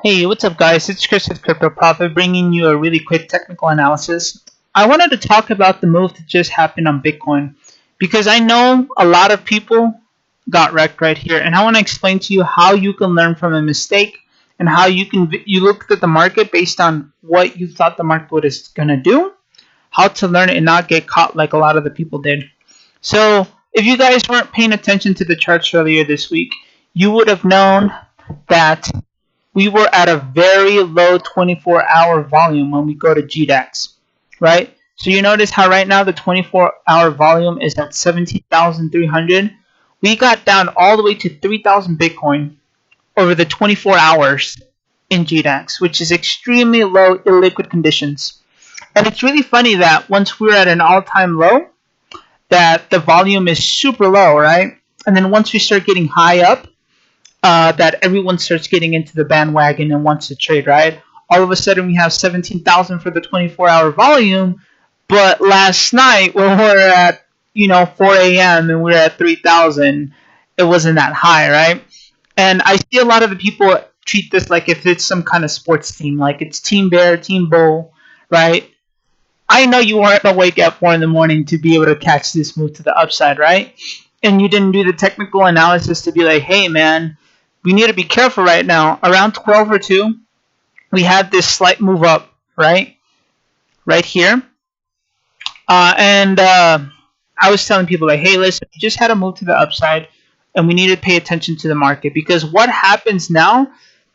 Hey, what's up guys? It's Chris with Crypto Profit bringing you a really quick technical analysis. I wanted to talk about the move that just happened on Bitcoin because I know a lot of people got wrecked right here, and I want to explain to you how you can learn from a mistake and how you looked at the market based on what you thought the market was going to do, how to learn it and not get caught like a lot of the people did. So if you guys weren't paying attention to the charts earlier this week, you would have known that we were at a very low 24-hour volume when we go to GDAX, right? So you notice how right now the 24-hour volume is at 17,300. We got down all the way to 3,000 Bitcoin over the 24 hours in GDAX, which is extremely low illiquid conditions. And it's really funny that once we're at an all-time low, that the volume is super low, right? And then once we start getting high up, that everyone starts getting into the bandwagon and wants to trade, right? All of a sudden we have 17,000 for the 24-hour volume, but last night when we're at 4 a.m. and we're at 3,000, it wasn't that high, right? And I see a lot of the people treat this like if it's some kind of sports team, like it's Team Bear, Team Bull, right? I know you weren't awake at 4 in the morning to be able to catch this move to the upside, right? And you didn't do the technical analysis to be like, hey man, we need to be careful right now. Around 12 or 2, we had this slight move up, right? Right here. I was telling people like, hey, listen, we just had a move to the upside and we need to pay attention to the market because what happens now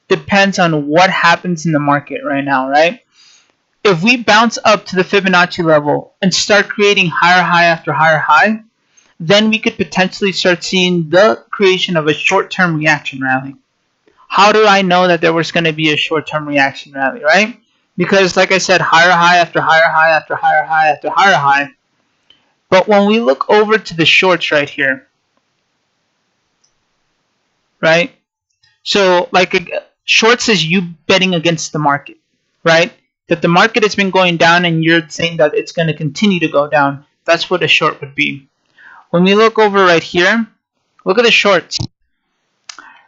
depends on what happens in the market right now, right? If we bounce up to the Fibonacci level and start creating higher high after higher high, then we could potentially start seeing the creation of a short-term reaction rally. How do I know that there was going to be a short-term reaction rally, right? Because like I said, higher high after higher high after higher high after higher high. But when we look over to the shorts right here, right? So like shorts is you betting against the market, right? That the market has been going down and you're saying that it's going to continue to go down. That's what a short would be. When we look over right here, look at the shorts,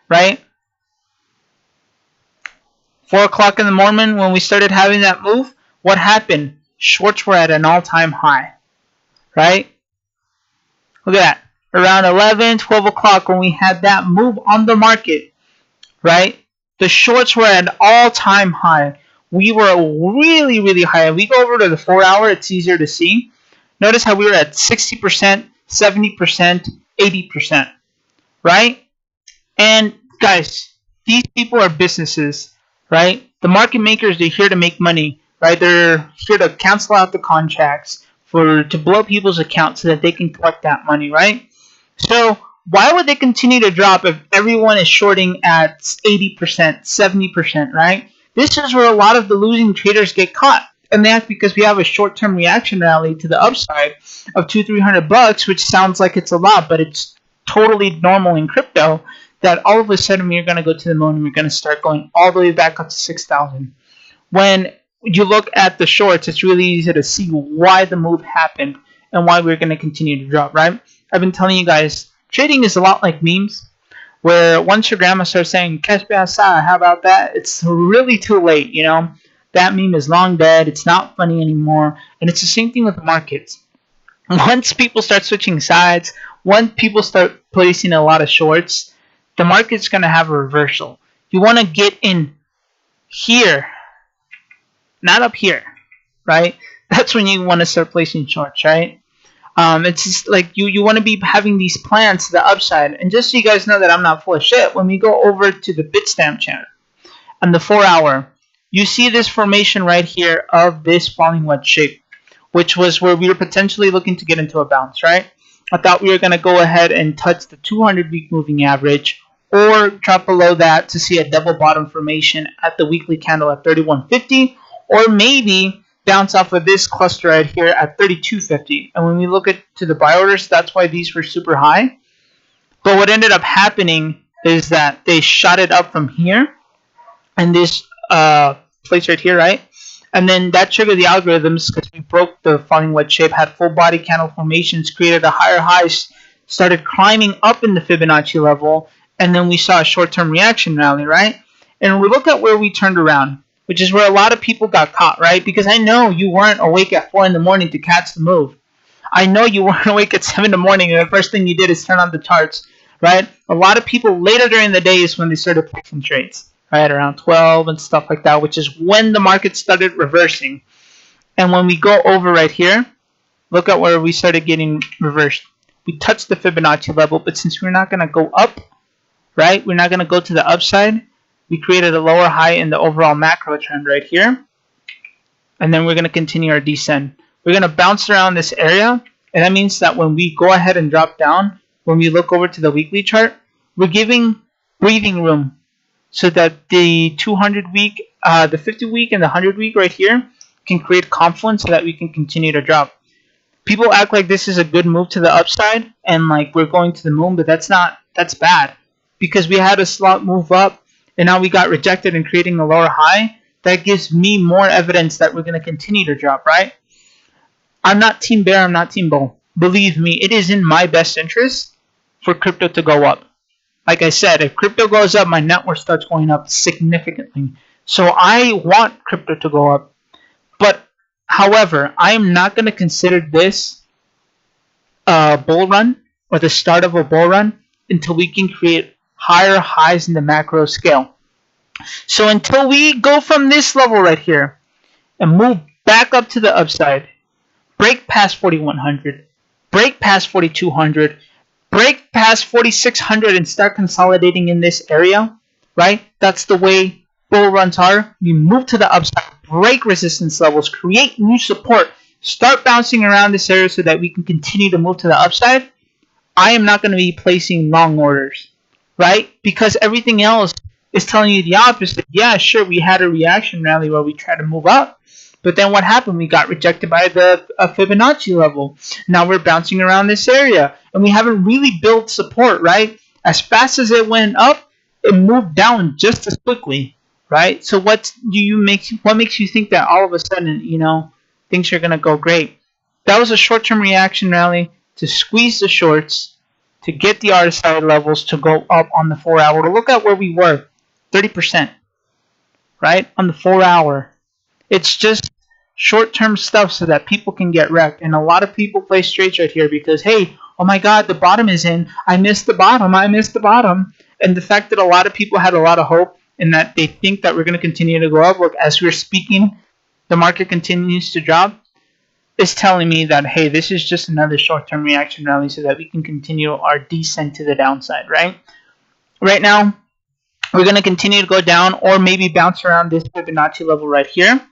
right? 4 o'clock in the morning when we started having that move, what happened? Shorts were at an all-time high, right? Look at that. Around 11, 12 o'clock when we had that move on the market, right? The shorts were at an all-time high. We were really, really high. If we go over to the 4 hour, it's easier to see. Notice how we were at 60%, 70%, 80%, right? And guys, these people are businesses, right? The market makers, they're here to make money, right? They're here to cancel out the contracts to blow people's accounts so that they can collect that money, right? So why would they continue to drop if everyone is shorting at 80%, 70%, right? This is where a lot of the losing traders get caught. And that's because we have a short-term reaction rally to the upside of $200-300, which sounds like it's a lot, but it's totally normal in crypto. That all of a sudden we're going to go to the moon and we're going to start going all the way back up to 6,000. When you look at the shorts, it's really easy to see why the move happened and why we're going to continue to drop, right? I've been telling you guys, trading is a lot like memes, where once your grandma starts saying, "Catch me outside," how about that? It's really too late, you know? That meme is long dead. It's not funny anymore. And it's the same thing with the markets. Once people start switching sides, once people start placing a lot of shorts, the market's going to have a reversal. You want to get in here, not up here, right? That's when you want to start placing shorts, right? It's just like you want to be having these plans to the upside. And just so you guys know that I'm not full of shit, when we go over to the Bitstamp chart and the 4 hour, you see this formation right here of this falling wedge shape, which was where we were potentially looking to get into a bounce, right? I thought we were going to go ahead and touch the 200-week moving average or drop below that to see a double bottom formation at the weekly candle at 31.50, or maybe bounce off of this cluster right here at 32.50. And when we look to the buy orders, that's why these were super high. But what ended up happening is that they shot it up from here and this place right here, right? And then that triggered the algorithms because we broke the falling wedge shape, had full body candle formations, created a higher high, started climbing up in the Fibonacci level, and then we saw a short-term reaction rally, right? And we look at where we turned around, which is where a lot of people got caught, right? Because I know you weren't awake at 4 in the morning to catch the move. I know you weren't awake at 7 in the morning and the first thing you did is turn on the charts, right? A lot of people later during the day is when they started placing trades, right? Around 12 and stuff like that, which is when the market started reversing. And when we go over right here, look at where we started getting reversed. We touched the Fibonacci level, but since we're not going to go up, right? We're not going to go to the upside. We created a lower high in the overall macro trend right here. And then we're going to continue our descent. We're going to bounce around this area. And that means that when we go ahead and drop down, when we look over to the weekly chart, we're giving breathing room so that the 200 week, the 50 week, and the 100 week right here can create confluence so that we can continue to drop. People act like this is a good move to the upside and like we're going to the moon, but that's bad. Because we had a slot move up and now we got rejected and creating a lower high. That gives me more evidence that we're going to continue to drop, right? I'm not team bear, I'm not team bull. Believe me, it is in my best interest for crypto to go up. Like I said, if crypto goes up, my net worth starts going up significantly. So I want crypto to go up. But however, I am not going to consider this a bull run or the start of a bull run until we can create higher highs in the macro scale. So until we go from this level right here and move back up to the upside, break past 4100, break past 4200, break past 4600 and start consolidating in this area, right? That's the way bull runs are. We move to the upside, break resistance levels, create new support, start bouncing around this area so that we can continue to move to the upside. I am not going to be placing long orders, right? Because everything else is telling you the opposite. Yeah, sure, we had a reaction rally where we tried to move up, but then what happened? We got rejected by the Fibonacci level. Now we're bouncing around this area, and we haven't really built support, right? As fast as it went up, it moved down just as quickly, right? So what makes you think that all of a sudden, things are gonna go great? That was a short-term reaction rally to squeeze the shorts, to get the RSI levels to go up on the 4 hour. Look at where we were, 30%, right? On the 4 hour. It's just short-term stuff so that people can get wrecked. And a lot of people play trades right here because, hey, oh my God, the bottom is in. I missed the bottom. And the fact that a lot of people had a lot of hope and that they think that we're going to continue to go up. Look, as we're speaking, the market continues to drop. Is telling me that, hey, this is just another short-term reaction rally so that we can continue our descent to the downside, right? Right now, we're going to continue to go down or maybe bounce around this Fibonacci level right here,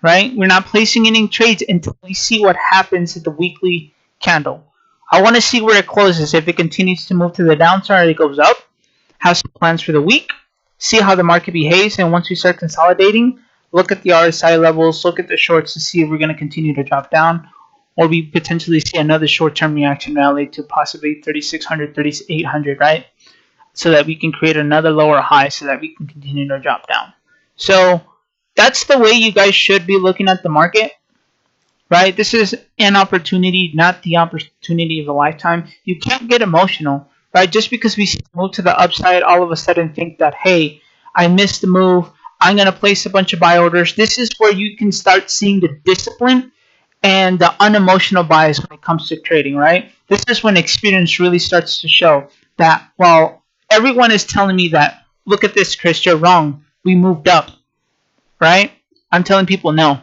right? We're not placing any trades until we see what happens at the weekly candle. I want to see where it closes. If it continues to move to the downside or it goes up, have some plans for the week, see how the market behaves, and once we start consolidating, look at the RSI levels, look at the shorts to see if we're going to continue to drop down, or we potentially see another short-term reaction rally to possibly 3,600, 3,800, right? So that we can create another lower high so that we can continue to drop down. So that's the way you guys should be looking at the market, right? This is an opportunity, not the opportunity of a lifetime. You can't get emotional, right? Just because we move to the upside, all of a sudden think that, hey, I missed the move, I'm going to place a bunch of buy orders. This is where you can start seeing the discipline and the unemotional bias when it comes to trading, right? This is when experience really starts to show that, well, everyone is telling me that, look at this, Chris, you're wrong. We moved up, right? I'm telling people no.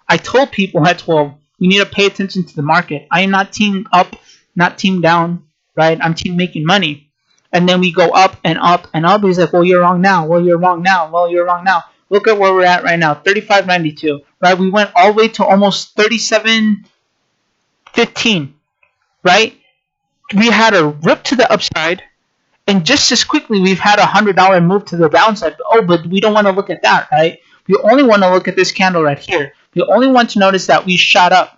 I told people at 12, we need to pay attention to the market. I am not team up, not team down, right? I'm team making money. And then we go up and up and up. He's like, well, you're wrong now. Well, you're wrong now. Well, you're wrong now. Look at where we're at right now, 35.92, right? We went all the way to almost 37.15, right? We had a rip to the upside, and just as quickly we've had a $100 move to the downside. Oh, but we don't want to look at that, right? We only want to look at this candle right here. We only want to notice that we shot up.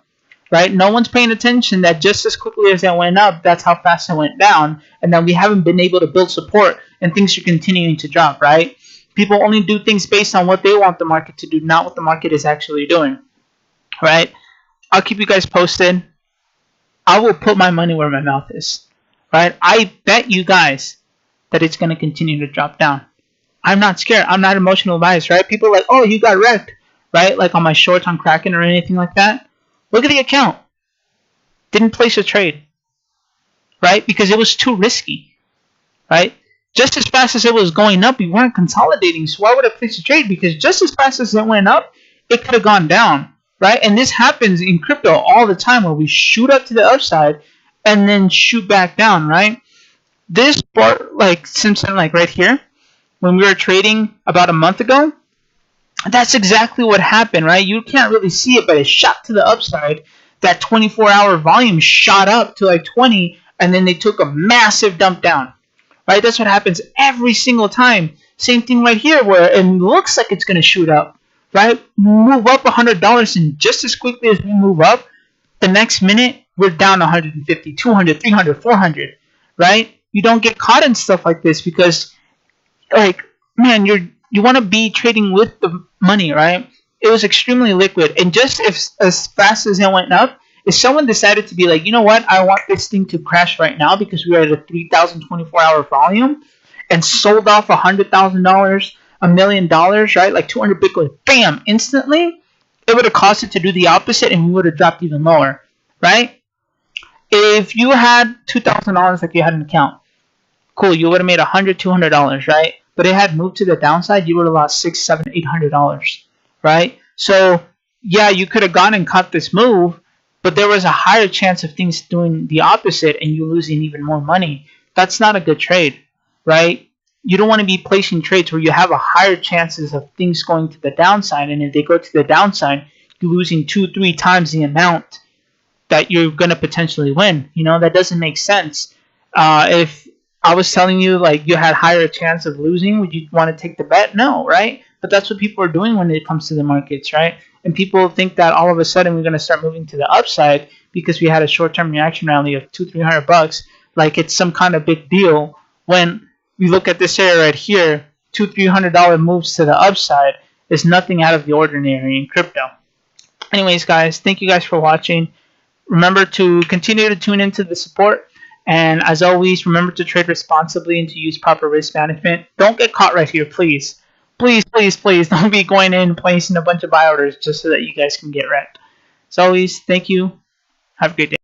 Right? No one's paying attention that just as quickly as it went up, that's how fast it went down, and that we haven't been able to build support and things are continuing to drop, right? People only do things based on what they want the market to do, not what the market is actually doing, right? I'll keep you guys posted. I will put my money where my mouth is, right? I bet you guys that it's going to continue to drop down. I'm not scared. I'm not emotional biased, right? People are like, oh, you got wrecked, right? Like on my shorts on Kraken or anything like that. Look at the account. Didn't place a trade, right? Because it was too risky, right? Just as fast as it was going up, we weren't consolidating. So why would I place a trade? Because just as fast as it went up, it could have gone down, right? And this happens in crypto all the time where we shoot up to the upside and then shoot back down, right? This part, like Simpson, like right here, when we were trading about a month ago, that's exactly what happened, right? You can't really see it, but it shot to the upside. That 24-hour volume shot up to like 20, and then they took a massive dump down, right? That's what happens every single time. Same thing right here, where it looks like it's going to shoot up, right? Move up $100, and just as quickly as we move up, the next minute, we're down 150, 200, 300, 400, right? You don't get caught in stuff like this because, like, man, you want to be trading with the money, right? It was extremely liquid, and just as fast as it went up, if someone decided to be like, you know what, I want this thing to crash right now because we are at a 3,000 24-hour volume, and sold off $100,000, $1 million, right? Like 200 Bitcoin, bam, instantly, it would have caused it to do the opposite, and we would have dropped even lower, right? If you had $2,000 like you had an account, cool, you would have made $100, $200, right? But it had moved to the downside, you would have lost $600, $700, $800, right? So yeah, you could have gone and caught this move, but there was a higher chance of things doing the opposite and you losing even more money. That's not a good trade, right? You don't want to be placing trades where you have a higher chances of things going to the downside, and if they go to the downside, you're losing 2-3 times the amount that you're going to potentially win. You know, that doesn't make sense. If I was telling you like you had higher chance of losing, would you want to take the bet? No, right? But that's what people are doing when it comes to the markets, right? And people think that all of a sudden we're going to start moving to the upside because we had a short-term reaction rally of $200-300, like it's some kind of big deal. When we look at this area right here, $200-300 moves to the upside is nothing out of the ordinary in crypto. Anyways, guys, thank you guys for watching. Remember to continue to tune into the support. And as always, remember to trade responsibly and to use proper risk management. Don't get caught right here, please. Please, please, please don't be going in and placing a bunch of buy orders just so that you guys can get wrecked. As always, thank you. Have a great day.